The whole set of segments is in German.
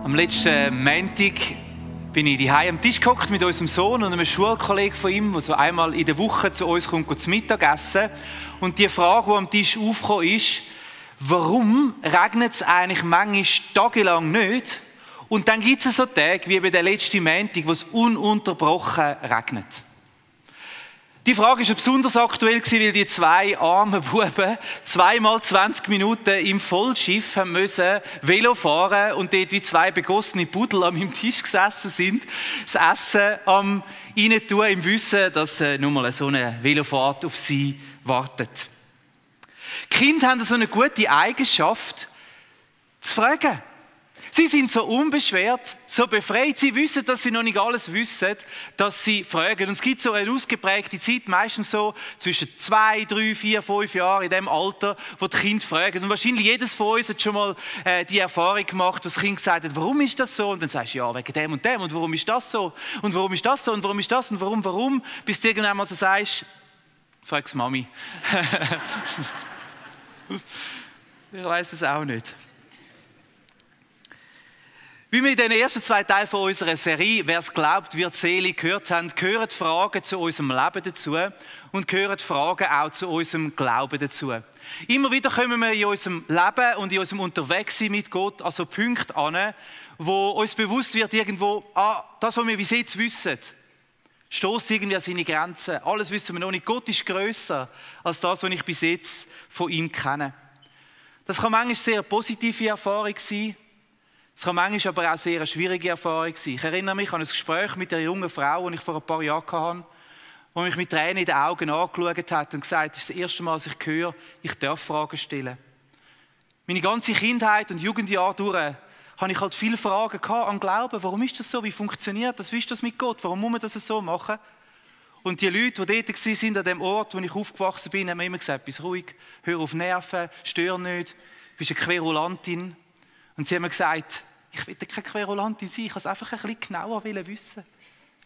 Am letzten Montag bin ich daheim am Tisch gehockt mit unserem Sohn und einem Schulkollegen von ihm, der so einmal in der Woche zu uns kommt zum Mittagessen. Und die Frage, die am Tisch aufgekommen ist, warum regnet es eigentlich manchmal tagelang nicht? Und dann gibt es so Tage wie bei der letzten Montag, wo es ununterbrochen regnet. Die Frage war besonders aktuell, weil die zwei armen Buben 2x20 Minuten im Vollschiff haben müssen Velo fahren und dort wie zwei begossene Pudel an meinem Tisch gesessen sind, das Essen am Reintun, im Wissen, dass nun mal so eine Velofahrt auf sie wartet. Die Kinder haben so eine gute Eigenschaft, zu fragen. Sie sind so unbeschwert, so befreit. Sie wissen, dass sie noch nicht alles wissen, dass sie fragen. Und es gibt so eine ausgeprägte Zeit, meistens so zwischen 2, 3, 4, 5 Jahren in dem Alter, wo die Kinder fragen. Und wahrscheinlich jedes von uns hat schon mal die Erfahrung gemacht, wo das Kind gesagt hat, warum ist das so? Und dann sagst du, ja, wegen dem und dem. Und warum ist das so? Und warum ist das so? Und warum ist das? Und warum? Bis du irgendwann mal so sagst, frag's Mami. Ich weiß es auch nicht. Wie wir in den ersten 2 Teilen von unserer Serie «Wer es glaubt, wird selig» gehört haben, gehören Fragen zu unserem Leben dazu und gehören Fragen auch zu unserem Glauben dazu. Immer wieder kommen wir in unserem Leben und in unserem Unterwegssein mit Gott an so Punkte an, wo uns bewusst wird irgendwo, das, was wir bis jetzt wissen, stößt irgendwie an seine Grenzen. Alles wissen wir noch nicht. Gott ist grösser als das, was ich bis jetzt von ihm kenne. Das kann manchmal eine sehr positive Erfahrung sein. Es kann manchmal aber auch eine sehr schwierige Erfahrung sein. Ich erinnere mich an ein Gespräch mit einer jungen Frau, das ich vor ein paar Jahren hatte, die mich mit Tränen in den Augen angeschaut hat und gesagt hat, das ist das erste Mal, dass ich höre, ich darf Fragen stellen. Meine ganze Kindheit und Jugendjahre durch hatte ich halt viele Fragen an Glauben. Warum ist das so? Wie funktioniert das? Wie ist das mit Gott? Warum muss man das so machen? Und die Leute, die dort waren, an dem Ort, wo ich aufgewachsen bin, haben mir immer gesagt, bist ruhig, hör auf Nerven, stör nicht, du bist eine Querulantin. Und sie haben mir gesagt, ich will keine Querulantin sein, ich wollte es einfach ein bisschen genauer wissen.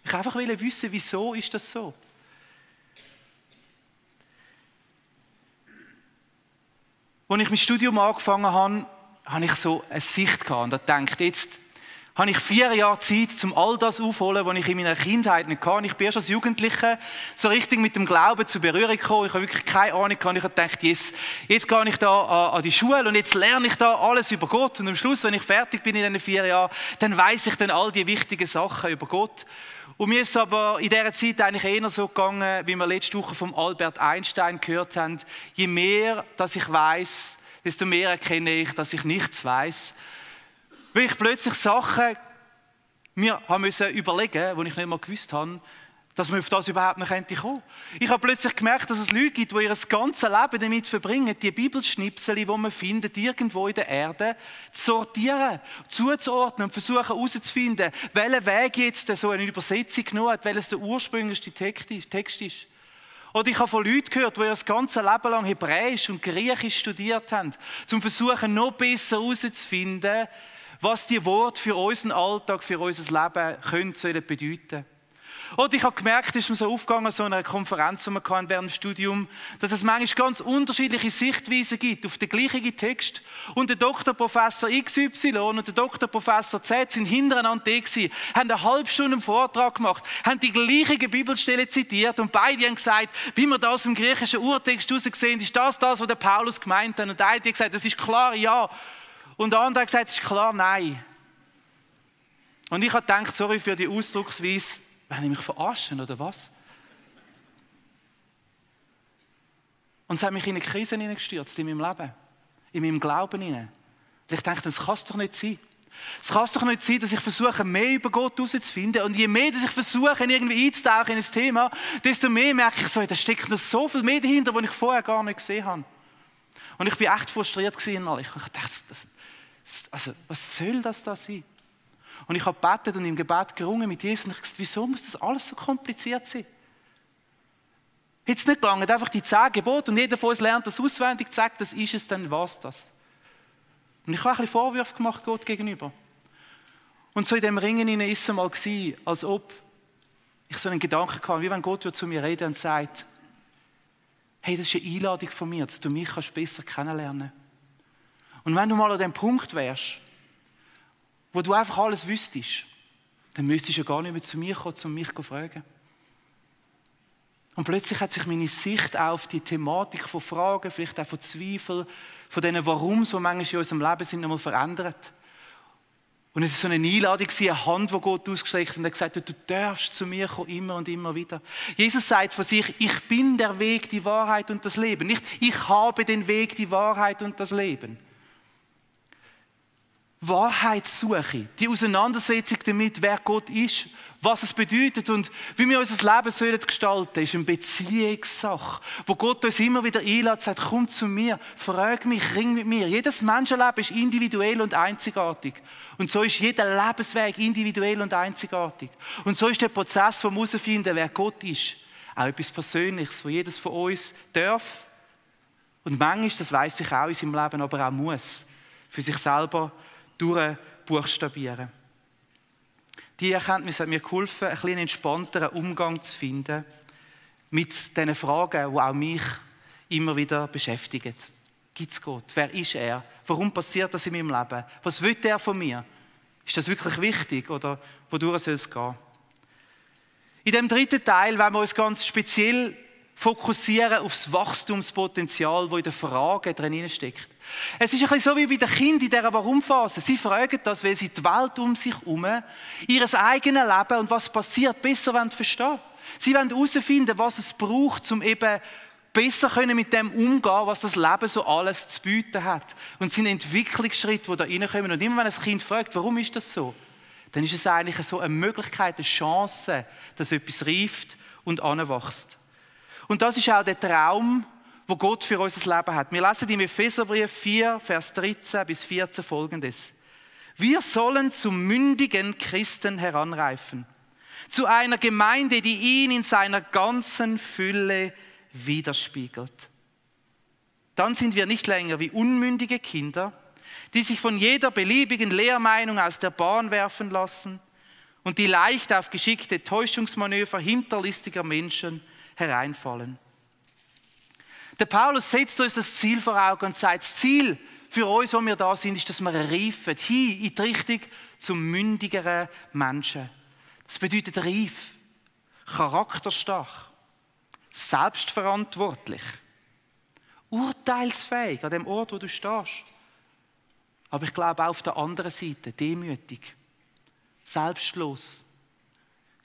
Ich wollte einfach wissen, wieso ist das so? Als ich mein Studium angefangen habe, hatte ich so eine Sicht und dachte, jetzt habe ich 4 Jahre Zeit, um all das aufzuholen, was ich in meiner Kindheit nicht hatte. Ich bin erst als Jugendlicher so richtig mit dem Glauben zur Berührung gekommen. Ich habe wirklich keine Ahnung gehabt. Ich habe gedacht, jetzt gehe ich da an die Schule und jetzt lerne ich da alles über Gott. Und am Schluss, wenn ich fertig bin in diesen 4 Jahren, dann weiss ich dann all die wichtigen Sachen über Gott. Und mir ist es aber in dieser Zeit eigentlich eher so gegangen, wie wir letzte Woche von Albert Einstein gehört haben. Je mehr, dass ich weiss, desto mehr erkenne ich, dass ich nichts weiss. Weil ich plötzlich Sachen mir haben müssen überlegen, die ich nicht mal gewusst habe, dass man auf das überhaupt nicht kommen könnte. Ich habe plötzlich gemerkt, dass es Leute gibt, die ihr ganzes Leben damit verbringen, die Bibelschnipsel, die man findet, irgendwo in der Erde, zu sortieren, zuzuordnen und versuchen herauszufinden, welcher Weg jetzt so eine Übersetzung genommen hat, welches der ursprünglichste Text ist. Oder ich habe von Leuten gehört, die das ganze Leben lang Hebräisch und Griechisch studiert haben, um zu versuchen, noch besser herauszufinden, was die Worte für unseren Alltag, für unser Leben sollen bedeuten. Oder ich habe gemerkt, es ist mir so aufgegangen, so einer Konferenz, die wir während dem Studium, dass es manchmal ganz unterschiedliche Sichtweisen gibt auf den gleichen Text. Und der Doktorprofessor XY und der Doktorprofessor Z sind hintereinander da gewesen, haben eine halbe Stunde einen Vortrag gemacht, haben die gleiche Bibelstelle zitiert und beide haben gesagt, wie wir das aus dem griechischen Urtext herausgesehen, ist das, was der Paulus gemeint hat. Und der eine hat gesagt, das ist klar, ja. Und der andere hat gesagt, es ist klar, nein. Und ich habe gedacht, sorry für die Ausdrucksweise, wenn ich mich verarschen oder was? Und es hat mich in eine Krise hineingestürzt, in meinem Leben, in meinem Glauben hinein. Und ich dachte, das kann es doch nicht sein. Es kann doch nicht sein, dass ich versuche, mehr über Gott herauszufinden. Und je mehr, dass ich versuche, irgendwie einzutauchen in ein Thema, desto mehr merke ich so, da steckt noch so viel mehr dahinter, was ich vorher gar nicht gesehen habe. Und ich war echt frustriert innerlich. Ich dachte, also, was soll das da sein? Und ich habe gebetet und im Gebet gerungen mit Jesus und ich gesagt, wieso muss das alles so kompliziert sein? Hätte es nicht gelangt, einfach die 10 Gebote und jeder von uns lernt das auswendig, sagt, das ist es, dann was das. Und ich habe ein bisschen Vorwürfe gemacht Gott gegenüber. Und so in dem Ringen war es einmal, als ob ich so einen Gedanken hatte, wie wenn Gott zu mir reden und sagt, hey, das ist eine Einladung von mir, dass du mich besser kennenlernen kannst. Und wenn du mal an dem Punkt wärst, wo du einfach alles wüsstest, dann müsstest du ja gar nicht mehr zu mir kommen, um mich zu fragen. Und plötzlich hat sich meine Sicht auf die Thematik von Fragen, vielleicht auch von Zweifeln, von diesen Warums, die manchmal in unserem Leben sind, nochmal verändert. Und es war so eine Einladung, eine Hand, die Gott ausgestreckt hat und er hat gesagt, du darfst zu mir kommen, immer und immer wieder. Jesus sagt von sich, ich bin der Weg, die Wahrheit und das Leben. Nicht, ich habe den Weg, die Wahrheit und das Leben. Wahrheitssuche, die Auseinandersetzung damit, wer Gott ist, was es bedeutet und wie wir unser Leben gestalten sollen, ist eine Beziehungssache, wo Gott uns immer wieder einlädt, sagt, komm zu mir, frag mich, ring mit mir. Jedes Menschenleben ist individuell und einzigartig. Und so ist jeder Lebensweg individuell und einzigartig. Und so ist der Prozess vom Herausfinden, wer Gott ist, auch etwas Persönliches, wo jedes von uns darf und manchmal, das weiss ich auch in seinem Leben, aber auch muss, für sich selber durchbuchstabieren. Die Erkenntnis hat mir geholfen, ein bisschen entspannteren Umgang zu finden mit diesen Fragen, die auch mich immer wieder beschäftigen. Gibt es Gott? Wer ist er? Warum passiert das in meinem Leben? Was will er von mir? Ist das wirklich wichtig oder wodurch soll es gehen? In dem dritten Teil wollen wir uns ganz speziell fokussieren auf das Wachstumspotenzial, das in den Fragen drin steckt. Es ist ein bisschen so wie bei den Kindern in dieser Warum-Phase. Sie fragen das, weil sie die Welt um sich herum, ihr eigenes Leben und was passiert, besser verstehen wollen. Sie wollen herausfinden, was es braucht, um eben besser mit dem umgehen, was das Leben so alles zu bieten hat. Und es sind Entwicklungsschritte, die da reinkommen. Und immer wenn ein Kind fragt, warum ist das so, dann ist es eigentlich so eine Möglichkeit, eine Chance, dass etwas reift und anwächst. Und das ist auch der Traum, wo Gott für unser Leben hat. Wir lesen im Epheserbrief 4, Vers 13 bis 14 Folgendes. Wir sollen zum mündigen Christen heranreifen, zu einer Gemeinde, die ihn in seiner ganzen Fülle widerspiegelt. Dann sind wir nicht länger wie unmündige Kinder, die sich von jeder beliebigen Lehrmeinung aus der Bahn werfen lassen und die leicht auf geschickte Täuschungsmanöver hinterlistiger Menschen hereinfallen. Der Paulus setzt uns das Ziel vor Augen und sagt, das Ziel für uns, wo wir da sind, ist, dass wir reifen, hin in die Richtung zum mündigeren Menschen. Das bedeutet reif, charakterstark, selbstverantwortlich, urteilsfähig an dem Ort, wo du stehst. Aber ich glaube auch auf der anderen Seite demütig, selbstlos,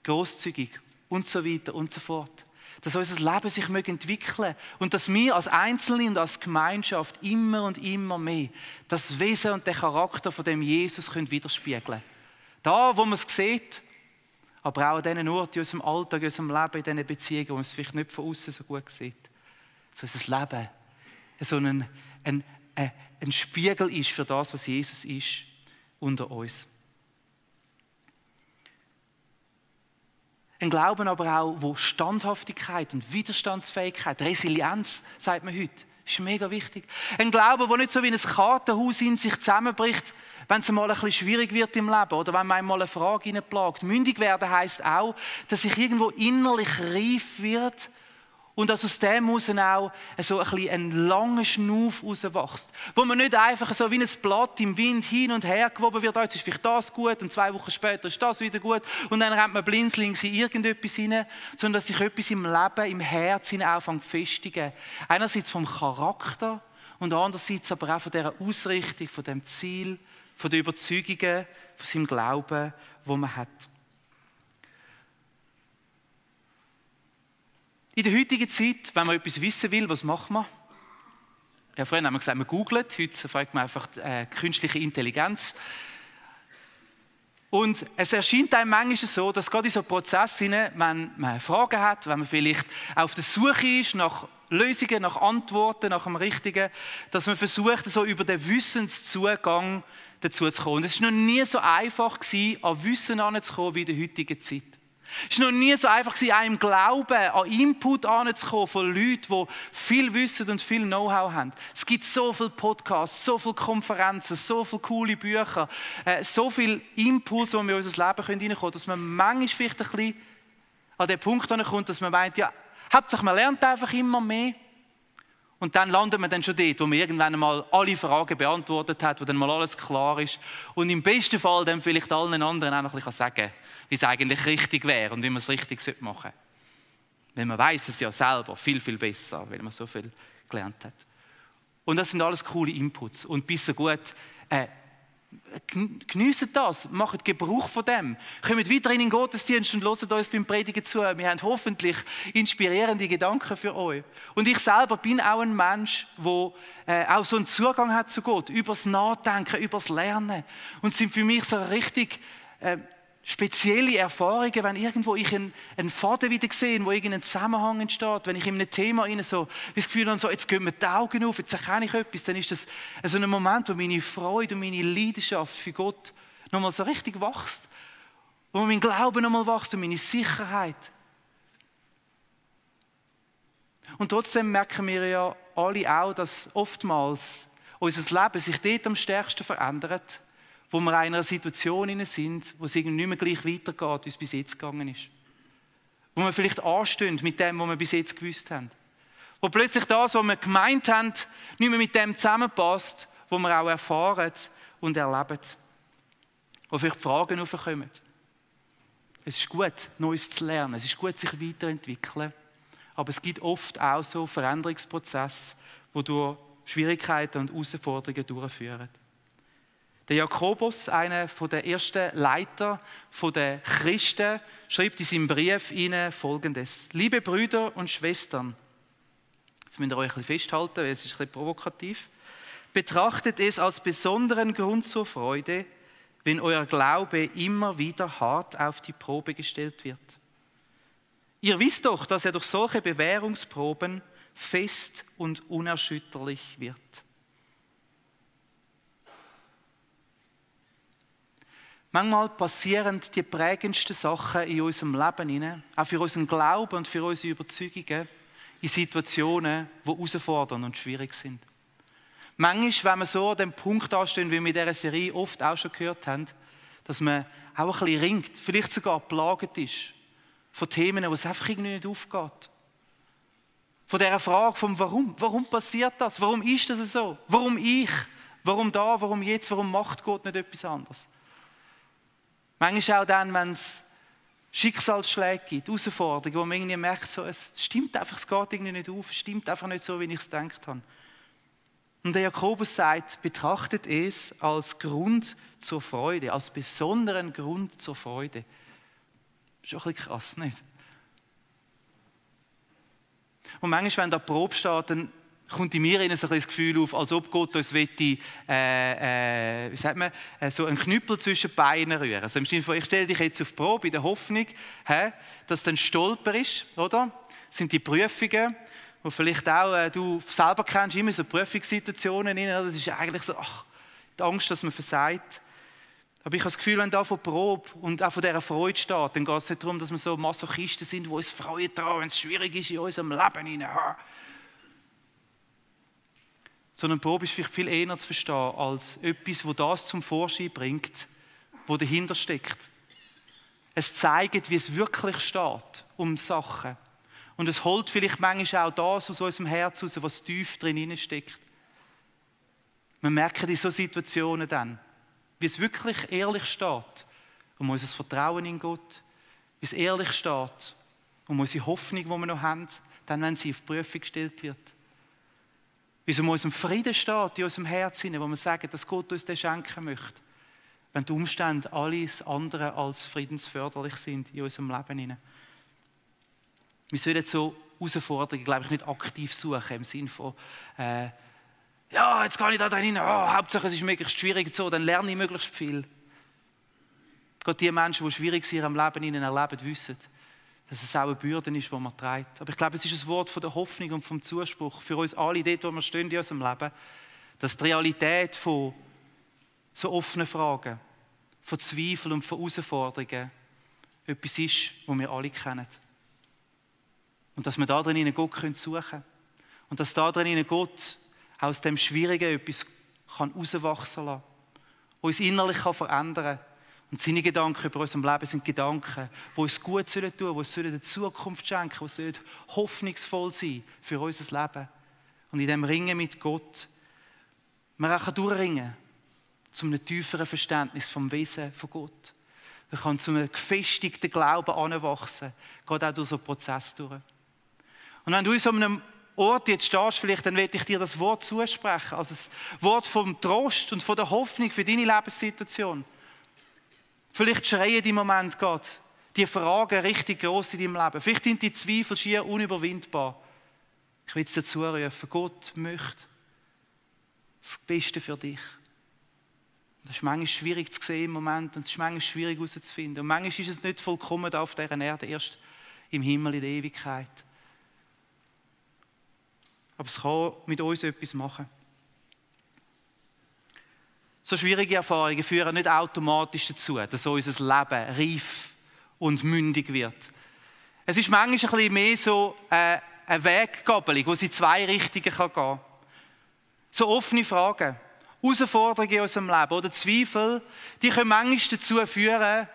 großzügig und so weiter und so fort. Dass unser Leben sich entwickeln möge und dass wir als Einzelne und als Gemeinschaft immer und immer mehr das Wesen und den Charakter von dem Jesus widerspiegeln können. Da, wo man es sieht, aber auch an diesen Orten in unserem Alltag, in unserem Leben, in diesen Beziehungen, wo man es vielleicht nicht von außen so gut sieht. So unser Leben so ein Spiegel ist für das, was Jesus ist unter uns. Ein Glauben aber auch, wo Standhaftigkeit und Widerstandsfähigkeit, Resilienz, sagt man heute, ist mega wichtig. Ein Glauben, der nicht so wie ein Kartenhaus in sich zusammenbricht, wenn es mal ein bisschen schwierig wird im Leben oder wenn man einmal eine Frage hineinplagt. Mündig werden heisst auch, dass sich irgendwo innerlich reif wird und dass aus dem heraus auch so ein langer Schnuff rauswächst. Wo man nicht einfach so wie ein Blatt im Wind hin und her gewoben wird, jetzt ist vielleicht das gut und 2 Wochen später ist das wieder gut und dann rennt man blinzelings in irgendetwas hinein, sondern dass sich etwas im Leben, im Herzen anfängt zu festigen. Einerseits vom Charakter und andererseits aber auch von dieser Ausrichtung, von dem Ziel, von den Überzeugungen, von seinem Glauben, wo man hat. In der heutigen Zeit, wenn man etwas wissen will, was macht man? Ja, früher haben wir gesagt, man googelt, heute fragt man einfach künstliche Intelligenz. Und es erscheint einem manchmal so, dass gerade in so Prozessen, wenn man Fragen hat, wenn man vielleicht auf der Suche ist nach Lösungen, nach Antworten, nach dem Richtigen, dass man versucht, so über den Wissenszugang dazu zu kommen. Und es war noch nie so einfach gewesen, an Wissen heranzukommen wie in der heutigen Zeit. Es war noch nie so einfach gewesen, an Glauben, an Input heranzukommen von Leuten, die viel Wissen und viel Know-how haben. Es gibt so viele Podcasts, so viele Konferenzen, so viele coole Bücher, so viele Impulse, die wir in unser Leben hineinkommen können, dass man manchmal vielleicht ein bisschen an den Punkt kommt, dass man meint, ja, Hauptsache man lernt einfach immer mehr. Und dann landet man dann schon dort, wo man irgendwann einmal alle Fragen beantwortet hat, wo dann mal alles klar ist. Und im besten Fall dann vielleicht allen anderen auch noch ein bisschen sagen kann, wie es eigentlich richtig wäre und wie man es richtig machen sollte. Weil man weiß es ja selber viel, viel besser, weil man so viel gelernt hat. Und das sind alles coole Inputs. Und bis so gut, geniessen das, macht Gebrauch von dem. Kommt weiter in den Gottesdienst und hört uns beim Predigen zu. Wir haben hoffentlich inspirierende Gedanken für euch. Und ich selber bin auch ein Mensch, der auch so einen Zugang hat zu Gott, übers Nachdenken, übers Lernen. Und es sind für mich so richtig spezielle Erfahrungen, wenn irgendwo ich einen Faden wieder sehe, wo irgendein Zusammenhang entsteht, wenn ich in einem Thema so das Gefühl habe, so, jetzt gehen mir die Augen auf, jetzt erkenne ich etwas, dann ist das so ein Moment, wo meine Freude und meine Leidenschaft für Gott nochmal so richtig wächst, wo mein Glauben nochmal wächst und meine Sicherheit. Und trotzdem merken wir ja alle auch, dass oftmals unser Leben sich dort am stärksten verändert, wo wir in einer Situation sind, wo es irgendwie nicht mehr gleich weitergeht, wie es bis jetzt gegangen ist. Wo wir vielleicht anstehen mit dem, was wir bis jetzt gewusst haben. Wo plötzlich das, was wir gemeint haben, nicht mehr mit dem zusammenpasst, was wir auch erfahren und erleben. Wo vielleicht Fragen aufkommen. Es ist gut, Neues zu lernen. Es ist gut, sich weiterzuentwickeln. Aber es gibt oft auch so Veränderungsprozesse, die durch Schwierigkeiten und Herausforderungen durchführen. Der Jakobus, einer der ersten Leiter der Christen, schreibt in seinem Brief ihnen Folgendes: Liebe Brüder und Schwestern, jetzt müsst ihr euch ein bisschen festhalten, weil es ist ein bisschen provokativ, betrachtet es als besonderen Grund zur Freude, wenn euer Glaube immer wieder hart auf die Probe gestellt wird. Ihr wisst doch, dass er durch solche Bewährungsproben fest und unerschütterlich wird. Manchmal passieren die prägendsten Sachen in unserem Leben, auch für unseren Glauben und für unsere Überzeugungen, in Situationen, die herausfordernd und schwierig sind. Manchmal, wenn wir so an dem Punkt anstehen, wie wir in dieser Serie oft auch schon gehört haben, dass man auch ein bisschen ringt, vielleicht sogar plagt ist von Themen, wo es einfach irgendwie nicht aufgeht. Von dieser Frage vom Warum. Warum passiert das? Warum ist das so? Warum ich? Warum da? Warum jetzt? Warum macht Gott nicht etwas anderes? Manchmal auch dann, wenn es Schicksalsschläge gibt, Herausforderungen, wo man irgendwie merkt, so, es stimmt einfach, es geht irgendwie nicht auf, es stimmt einfach nicht so, wie ich es gedacht habe. Und der Jakobus sagt, betrachtet es als Grund zur Freude, als besonderen Grund zur Freude. Das ist schon ein bisschen krass, nicht? Und manchmal, wenn da Probe steht, dann kommt in mir so ein bisschen das Gefühl auf, als ob Gott uns wie sagt man, so einen Knüppel zwischen die Beine rühren. Also im Sinne von, ich stelle dich jetzt auf Probe in der Hoffnung, dass du ein Stolper ist, oder? Das sind die Prüfungen, die vielleicht auch du selber kennst, immer so Prüfungssituationen. Das ist eigentlich so, die Angst, dass man versagt. Aber ich habe das Gefühl, wenn da von Probe und auch von dieser Freude steht, dann geht es nicht darum, dass wir so Masochisten sind, die uns freuen daran, wenn es schwierig ist in unserem Leben. Sondern Probe ist vielleicht viel eher zu verstehen als etwas, das das zum Vorschein bringt, was dahinter steckt. Es zeigt, wie es wirklich steht um Sachen. Und es holt vielleicht manchmal auch das aus unserem Herz raus, was tief drin steckt. Wir merken in solchen Situationen dann, wie es wirklich ehrlich steht um unser Vertrauen in Gott, wie es ehrlich steht um unsere Hoffnung, die wir noch haben, dann, wenn sie auf die Prüfung gestellt wird. Wie es um unseren Frieden steht, in unserem Herzen, wo wir sagen, dass Gott uns den schenken möchte, wenn die Umstände alles andere als friedensförderlich sind in unserem Leben. Wir sollen so Herausforderungen, glaube ich, nicht aktiv suchen, im Sinne von, ja, jetzt gehe ich da rein, Hauptsache es ist möglichst schwierig, so, dann lerne ich möglichst viel. Gerade die Menschen, die Schwieriges in ihrem Leben erleben, wissen, dass es auch eine Bürde ist, die man trägt. Aber ich glaube, es ist ein Wort von der Hoffnung und vom Zuspruch für uns alle, dort, wo wir stehen in unserem Leben, dass die Realität von so offenen Fragen, von Zweifeln und von Herausforderungen etwas ist, was wir alle kennen. Und dass wir da drin Gott suchen können. Und dass da drin Gott aus dem Schwierigen etwas herauswachsen lassen kann, uns innerlich verändern kann. Und seine Gedanken über unserem Leben sind Gedanken, die uns gut tun sollen, die uns eine Zukunft schenken sollen, die hoffnungsvoll sein für unser Leben. und in dem Ringen mit Gott man auch durchringen kann, zu einem tieferen Verständnis vom Wesen von Gott. Man kann zu einem gefestigten Glauben anwachsen, geht auch durch so einen Prozess durch. Und wenn du in so einem Ort jetzt stehst, vielleicht, dann will ich dir das Wort zusprechen, also das Wort vom Trost und von der Hoffnung für deine Lebenssituation. Vielleicht schreien im Moment Gott die Fragen richtig gross in deinem Leben. Vielleicht sind die Zweifel schier unüberwindbar. Ich will es dir zurufen, Gott möchte das Beste für dich. Das ist manchmal schwierig zu sehen im Moment und es ist manchmal schwierig herauszufinden. Und manchmal ist es nicht vollkommen da auf dieser Erde, erst im Himmel in der Ewigkeit. Aber es kann mit uns etwas machen. So schwierige Erfahrungen führen nicht automatisch dazu, dass unser Leben reif und mündig wird. Es ist manchmal ein bisschen mehr so eine Weggabelung, wo es in zwei Richtungen gehen kann. So offene Fragen, Herausforderungen in unserem Leben oder Zweifel, die können manchmal dazu führen,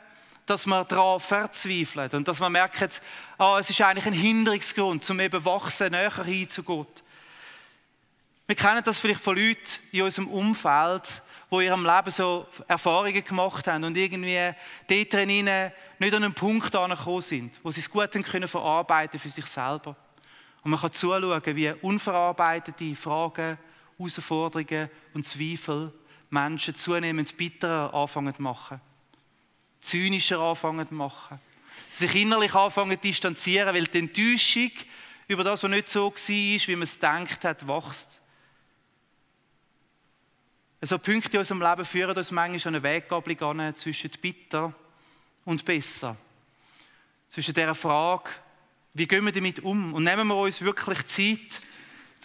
dass wir daran verzweifeln und dass wir merken, es ist eigentlich ein Hinderungsgrund, um eben wachsen, näher hin zu Gott. Wir kennen das vielleicht von Leuten in unserem Umfeld, die in ihrem Leben so Erfahrungen gemacht haben und irgendwie dort drin nicht an einen Punkt angekommen sind, wo sie es gut verarbeiten für sich selber. Und man kann zuschauen, wie unverarbeitete Fragen, Herausforderungen und Zweifel Menschen zunehmend bitterer anfangen zu machen, zynischer anfangen zu machen, sich innerlich anfangen zu distanzieren, weil die Enttäuschung über das, was nicht so war, wie man es gedacht hat, wächst. So Punkte in unserem Leben führen uns manchmal an eine Weggabelung an zwischen bitter und besser. Zwischen dieser Frage, wie gehen wir damit um? Und nehmen wir uns wirklich Zeit,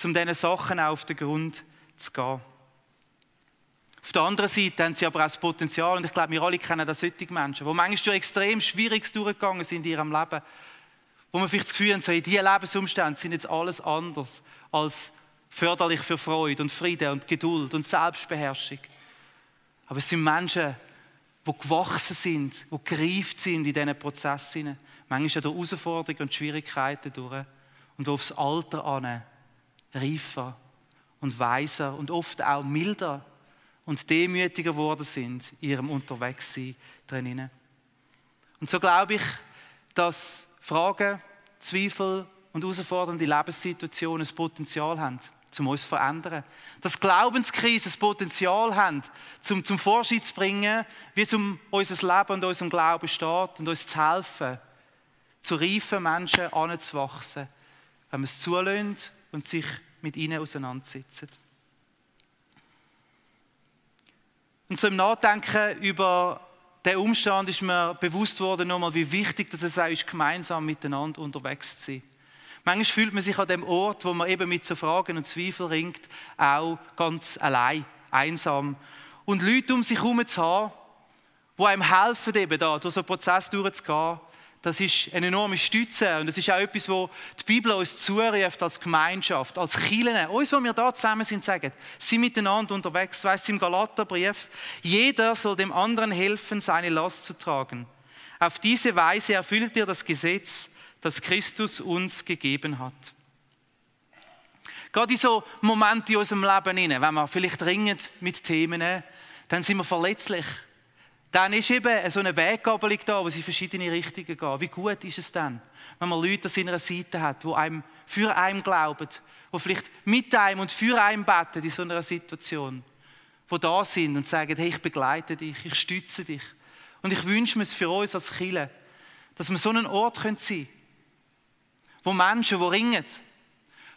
um diesen Sachen auch auf den Grund zu gehen. Auf der anderen Seite haben sie aber auch das Potenzial, und ich glaube, wir alle kennen das solche Menschen, die manchmal durch extrem Schwieriges durchgegangen sind in ihrem Leben, wo man vielleicht das Gefühl hat, so in diesen Lebensumständen sind jetzt alles anders als förderlich für Freude und Frieden und Geduld und Selbstbeherrschung. Aber es sind Menschen, die gewachsen sind, die gereift sind in diesen Prozessen, manchmal durch Herausforderungen und Schwierigkeiten durch und aufs Alter an reifer und weiser und oft auch milder und demütiger geworden sind in ihrem Unterwegssein drinnen. Und so glaube ich, dass Fragen, Zweifel und herausfordernde Lebenssituationen das Potenzial haben, um uns zu verändern. Dass Glaubenskrisen das Potenzial haben, zum Vorschein zu bringen, wie es um unser Leben und unserem Glauben steht und uns zu helfen, zu reifen Menschen anzuwachsen, wenn wir es zulässt und sich mit ihnen auseinandersetzen. Und so im Nachdenken über den Umstand ist mir bewusst worden, nochmal, wie wichtig es ist, gemeinsam miteinander unterwegs zu sein. Manchmal fühlt man sich an dem Ort, wo man eben mit so Fragen und Zweifeln ringt, auch ganz allein, einsam. Und Leute um sich herum zu haben, die einem helfen, eben da durch so einen Prozess durchzugehen, das ist eine enorme Stütze. Und das ist auch etwas, was die Bibel uns zuruft als Gemeinschaft, als Kirchen. Uns, wo wir da zusammen sind, sagen, sind miteinander unterwegs. So heisst es im Galaterbrief, jeder soll dem anderen helfen, seine Last zu tragen. Auf diese Weise erfüllt ihr das Gesetz, das Christus uns gegeben hat. Gerade in so Momenten in unserem Leben, wenn wir vielleicht ringen mit Themen, dann sind wir verletzlich. Dann ist eben so eine Weggabelung da, wo sie in verschiedene Richtungen gehen. Wie gut ist es dann, wenn man Leute an seiner Seite hat, die einem für einen glauben, die vielleicht mit einem und für einen beten in so einer Situation, die da sind und sagen, hey, ich begleite dich, ich stütze dich. Und ich wünsche mir es für uns als Kirche, dass wir so einen Ort sein können, wo Menschen, die ringen,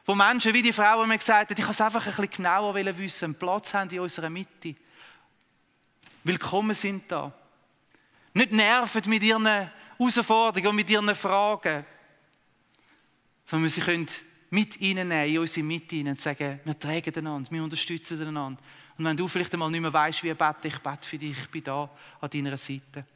wo Menschen wie die Frau, die mir gesagt hat, ich kann es einfach ein bisschen genauer wissen, einen Platz haben in unserer Mitte. Willkommen sind da. Nicht nerven mit ihren Herausforderungen und mit ihren Fragen, sondern wir sie können mit ihnen nehmen, in unsere Mitte hinein und sagen, wir tragen einander, wir unterstützen einander. Und wenn du vielleicht einmal nicht mehr weißt, wie ich bete für dich, ich bin da an deiner Seite.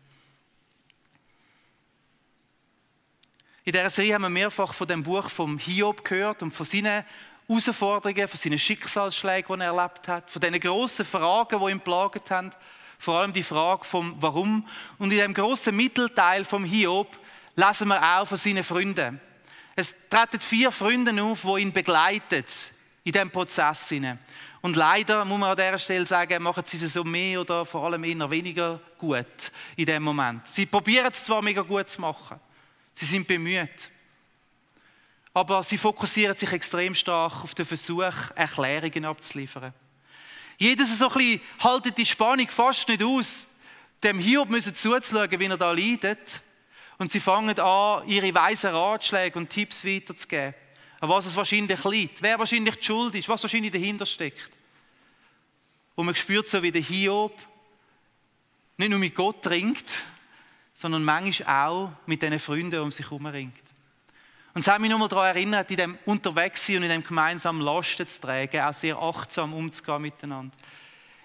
In dieser Serie haben wir mehrfach von dem Buch vom Hiob gehört und von seinen Herausforderungen, von seinen Schicksalsschlägen, die er erlebt hat, von diesen grossen Fragen, die ihn plagt haben, vor allem die Frage vom Warum. Und in dem grossen Mittelteil vom Hiob lesen wir auch von seinen Freunden. Es treten 4 Freunde auf, die ihn begleiten in diesem Prozess hinein. Und leider muss man an dieser Stelle sagen, machen sie es so mehr oder vor allem eher weniger gut in diesem Moment. Sie probieren es zwar mega gut zu machen, sie sind bemüht, aber sie fokussieren sich extrem stark auf den Versuch, Erklärungen abzuliefern. Jedes so ein bisschen haltet die Spannung fast nicht aus, dem Hiob zuzuschauen, wie er da leidet. Und sie fangen an, ihre weisen Ratschläge und Tipps weiterzugeben. An was es wahrscheinlich liegt, wer wahrscheinlich die Schuld ist, was wahrscheinlich dahinter steckt. Und man spürt so, wie der Hiob nicht nur mit Gott ringt, sondern manchmal auch mit den Freunden, die um sich herum ringt. Und es hat mich nochmal daran erinnert, in dem Unterwegssein und in dem gemeinsamen Lasten zu tragen, auch sehr achtsam umzugehen miteinander.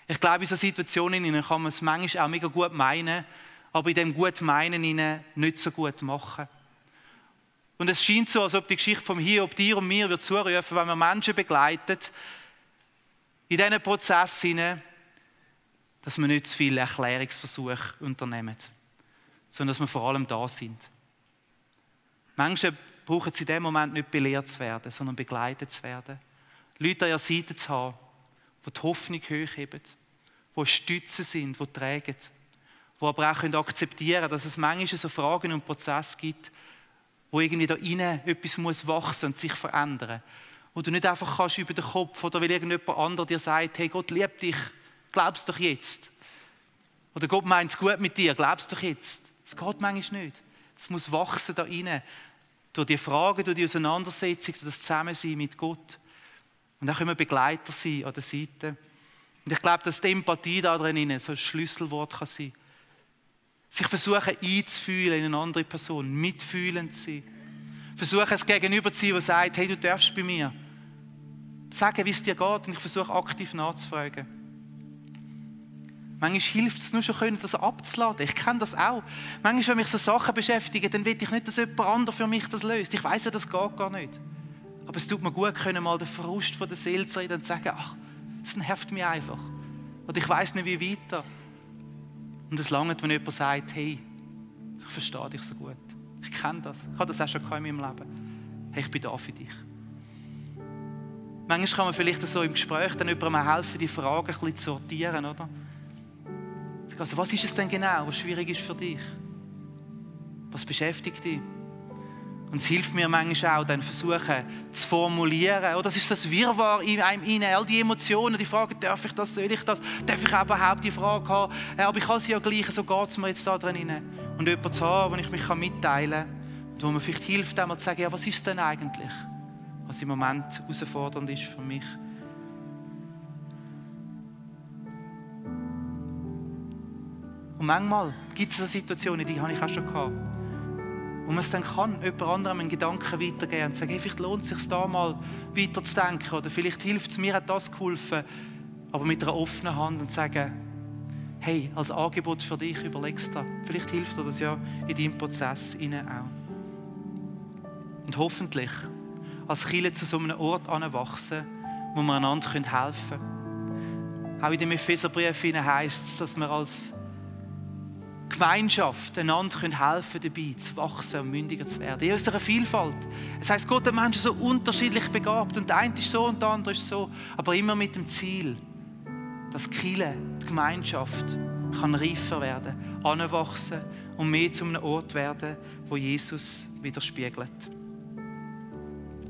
Ich glaube, in solchen Situationen kann man es manchmal auch mega gut meinen, aber in dem gut Meinen nicht so gut machen. Und es scheint so, als ob die Geschichte vom Hiob dir und mir wird zurufen, wenn man Menschen begleitet, in diesen Prozess hinein, dass wir nicht zu viele Erklärungsversuche unternehmen, sondern dass wir vor allem da sind. Menschen brauchen es in dem Moment nicht belehrt zu werden, sondern begleitet zu werden. Leute an ihrer Seite zu haben, die Hoffnung hochheben, die Stützen sind, die tragen, die aber auch akzeptieren können, dass es manchmal so Fragen und Prozesse gibt, wo irgendwie da innen etwas muss wachsen und sich verändern. Wo du nicht einfach kannst über den Kopf oder weil irgendjemand anderes dir sagt, hey, Gott liebt dich, glaubst doch jetzt. Oder Gott meint es gut mit dir, glaubst doch jetzt. Das geht manchmal nicht. Es muss wachsen da innen. Durch die Fragen, durch die Auseinandersetzung, durch das Zusammensein mit Gott. Und dann können wir Begleiter sein an der Seite. Und ich glaube, dass die Empathie da drin so ein Schlüsselwort kann sein. Sich versuchen einzufühlen in eine andere Person, mitfühlend zu sein. Versuchen es Gegenüber zu sein, der sagt, hey, du darfst bei mir sagen, wie es dir geht, und ich versuche aktiv nachzufragen. Manchmal hilft es nur schon, das abzuladen. Ich kenne das auch. Manchmal, wenn mich so Sachen beschäftigen, dann will ich nicht, dass jemand anderes für mich das löst. Ich weiss ja, das geht gar nicht. Aber es tut mir gut, mal den Frust von der Seele zu reden und zu sagen, ach, das nervt mich einfach. Oder ich weiss nicht, wie weiter. Und es langt, wenn jemand sagt, hey, ich verstehe dich so gut. Ich kenne das. Ich habe das auch schon in meinem Leben. Hey, ich bin da für dich. Manchmal kann man vielleicht so im Gespräch dann jemandem helfen, die Fragen ein bisschen zu sortieren, oder? Also, was ist es denn genau, was schwierig ist für dich? Was beschäftigt dich? Und es hilft mir manchmal auch, dann versuchen zu formulieren. Oder das ist das Wirrwarr in einem rein, all die Emotionen, die Fragen, darf ich das, soll ich das, darf ich überhaupt die Frage haben? Aber ich kann sie ja gleich, so geht es mir jetzt da drin rein. Und jemanden zu haben, wo ich mich mitteilen kann und wo mir vielleicht hilft, einmal zu sagen, ja, was ist es denn eigentlich, was im Moment herausfordernd ist für mich. Und manchmal gibt es so Situationen, die habe ich auch schon gehabt, wo man es dann kann, jemand anderem einen Gedanken weitergeben und sagen, hey, vielleicht lohnt es sich da mal weiterzudenken oder vielleicht hilft es, mir hat das geholfen, aber mit einer offenen Hand und sagen, hey, als Angebot für dich, überlegst du das. Vielleicht hilft dir das ja in deinem Prozess auch. Und hoffentlich als Kirche zu so einem Ort anwachsen, wo wir einander helfen können. Auch in dem Epheserbrief heisst es, dass wir als Gemeinschaft einander helfen dabei, zu wachsen und mündiger zu werden. In unserer Vielfalt. Es heisst, Gott hat Menschen so unterschiedlich begabt und der eine ist so und der andere ist so, aber immer mit dem Ziel, dass die Kirche, die Gemeinschaft kann reifer werden, anwachsen und mehr zu einem Ort werden, wo Jesus widerspiegelt.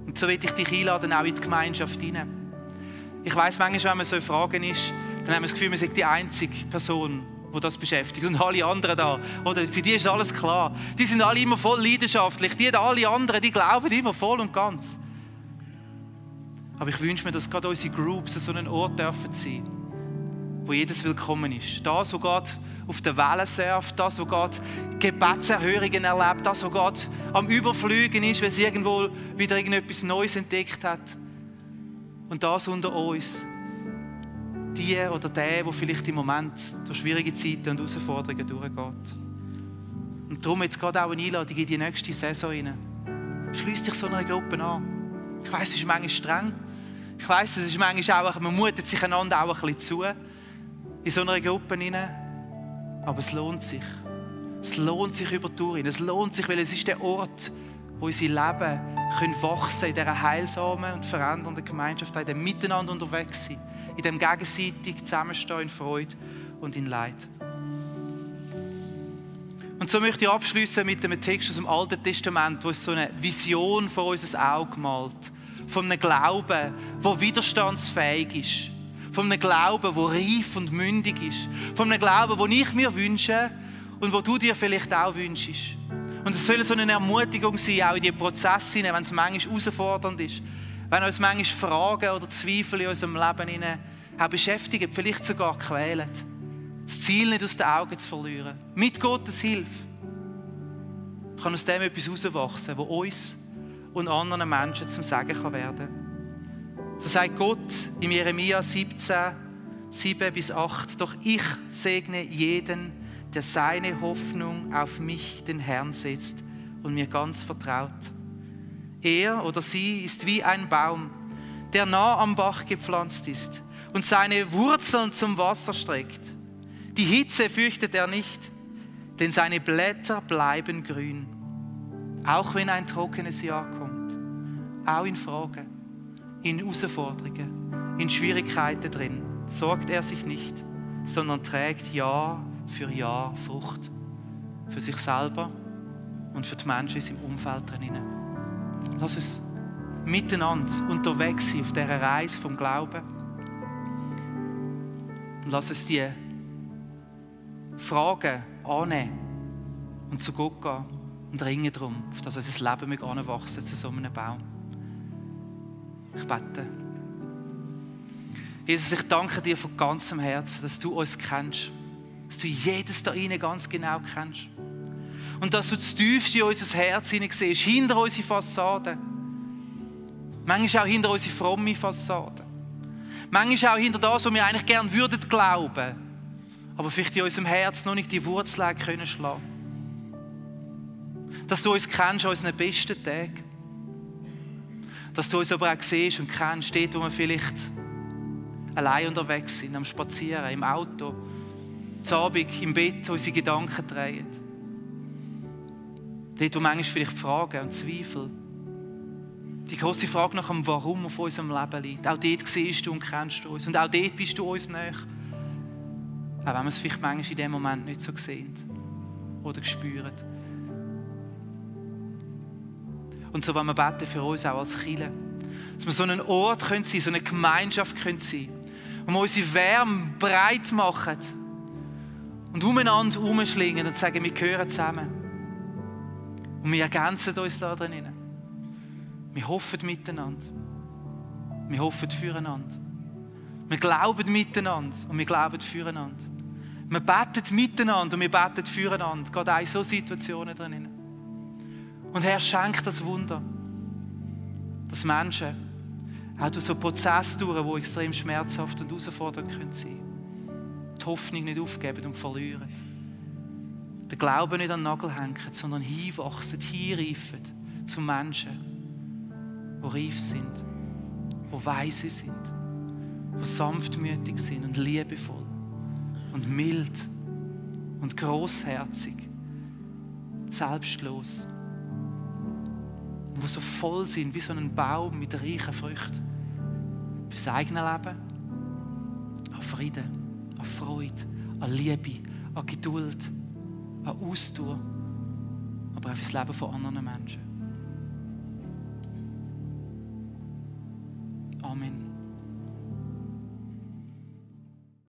Und so will ich dich einladen, auch in die Gemeinschaft hinein. Ich weiss, manchmal, wenn man so in Fragen ist, dann haben wir das Gefühl, man sei die einzige Person, die das beschäftigt. Und alle anderen da, oder? Für die ist alles klar. Die sind alle immer voll leidenschaftlich. Alle anderen, die glauben immer voll und ganz. Aber ich wünsche mir, dass gerade unsere Groups so einen Ort dürfen sein, wo jedes willkommen ist. Das, wo Gott auf der Welle surft, das, wo Gott Gebetserhörungen erlebt, das, wo Gott am Überflügen ist, weil es irgendwo wieder irgendetwas Neues entdeckt hat. Und das unter uns. Die oder der vielleicht im Moment durch schwierige Zeiten und Herausforderungen durchgeht. Und darum jetzt gerade auch eine Einladung in die nächste Saison rein. Schließ dich so einer Gruppe an. Ich weiss, es ist manchmal streng. Ich weiss, es ist manchmal auch, man mutet sich einander auch ein bisschen zu. In so einer Gruppe rein. Aber es lohnt sich. Es lohnt sich über die Tour hin. Es lohnt sich, weil es ist der Ort, wo unser Leben können wachsen in dieser heilsamen und verändernden Gemeinschaft, in dem Miteinander unterwegs sein, in dem gegenseitig Zusammenstehen in Freude und in Leid. Und so möchte ich abschließen mit einem Text aus dem Alten Testament, wo es so eine Vision vor unser Auge malt. Von einem Glauben, der widerstandsfähig ist. Von einem Glauben, der reif und mündig ist. Von einem Glauben, den ich mir wünsche und wo du dir vielleicht auch wünschst. Und es soll so eine Ermutigung sein, auch in die Prozesse, wenn es manchmal herausfordernd ist. Wenn uns manchmal Fragen oder Zweifel in unserem Leben auch beschäftigen, vielleicht sogar quälen. Das Ziel nicht aus den Augen zu verlieren. Mit Gottes Hilfe kann aus dem etwas herauswachsen, das uns und anderen Menschen zum Segen werden kann. So sagt Gott in Jeremia 17, 7-8, doch ich segne jeden, der seine Hoffnung auf mich, den Herrn, setzt und mir ganz vertraut. Er oder sie ist wie ein Baum, der nah am Bach gepflanzt ist und seine Wurzeln zum Wasser streckt. Die Hitze fürchtet er nicht, denn seine Blätter bleiben grün. Auch wenn ein trockenes Jahr kommt, auch in Fragen, in Herausforderungen, in Schwierigkeiten drin, sorgt er sich nicht, sondern trägt Jahr für Jahr Frucht. Für sich selber und für die Menschen in seinem Umfeld drin. Lass uns miteinander unterwegs sein auf dieser Reise vom Glauben. Und lass uns die Fragen annehmen und zu Gott gehen und ringen darum, auf dass unser Leben anwachsen zu so einem Baum. Ich bete. Jesus, ich danke dir von ganzem Herzen, dass du uns kennst. Dass du jedes da rein ganz genau kennst. Und dass du das Tiefste in unser Herz hinein siehst, hinter unsere Fassade. Manchmal auch hinter unsere fromme Fassade. Manchmal auch hinter das, was wir eigentlich gerne würden glauben. Aber vielleicht in unserem Herz noch nicht die Wurzeln können schlagen. Dass du uns kennst an unseren besten Tagen. Dass du uns aber auch siehst und kennst, dort, wo wir vielleicht allein unterwegs sind, am Spazieren, im Auto, zu Abend im Bett, unsere Gedanken drehen. Dort, wo manchmal vielleicht Fragen und Zweifel, die grosse Frage nach dem Warum auf unserem Leben liegt. Auch dort siehst du und kennst du uns. Und auch dort bist du uns nahe. Auch wenn wir es vielleicht manchmal in dem Moment nicht so sehen oder spüren. Und so wollen wir beten für uns auch als Kirche. Dass wir so einen Ort sein können, so eine Gemeinschaft sein können, wo wir unsere Wärme breit machen und umeinander herumschlingen und sagen, wir gehören zusammen. Und wir ergänzen uns da drin. Wir hoffen miteinander. Wir hoffen füreinander. Wir glauben miteinander und wir glauben füreinander. Wir beten miteinander und wir beten füreinander. Gerade auch in solchen Situationen drin. Und Herr, schenkt das Wunder, dass Menschen auch durch so Prozesse durch, die extrem schmerzhaft und herausfordernd sein können, die Hoffnung nicht aufgeben und verlieren. Den Glauben nicht an den Nagel hängen, sondern hinwachsen, hinreifen zu Menschen, die reif sind, die weise sind, die sanftmütig sind und liebevoll und mild und grossherzig, selbstlos. Die so voll sind wie so ein Baum mit reichen Früchten. Für das eigene Leben, an Frieden, an Freude, an Liebe, an Geduld, an Ausdauer, aber auch für das Leben von anderen Menschen. Amen.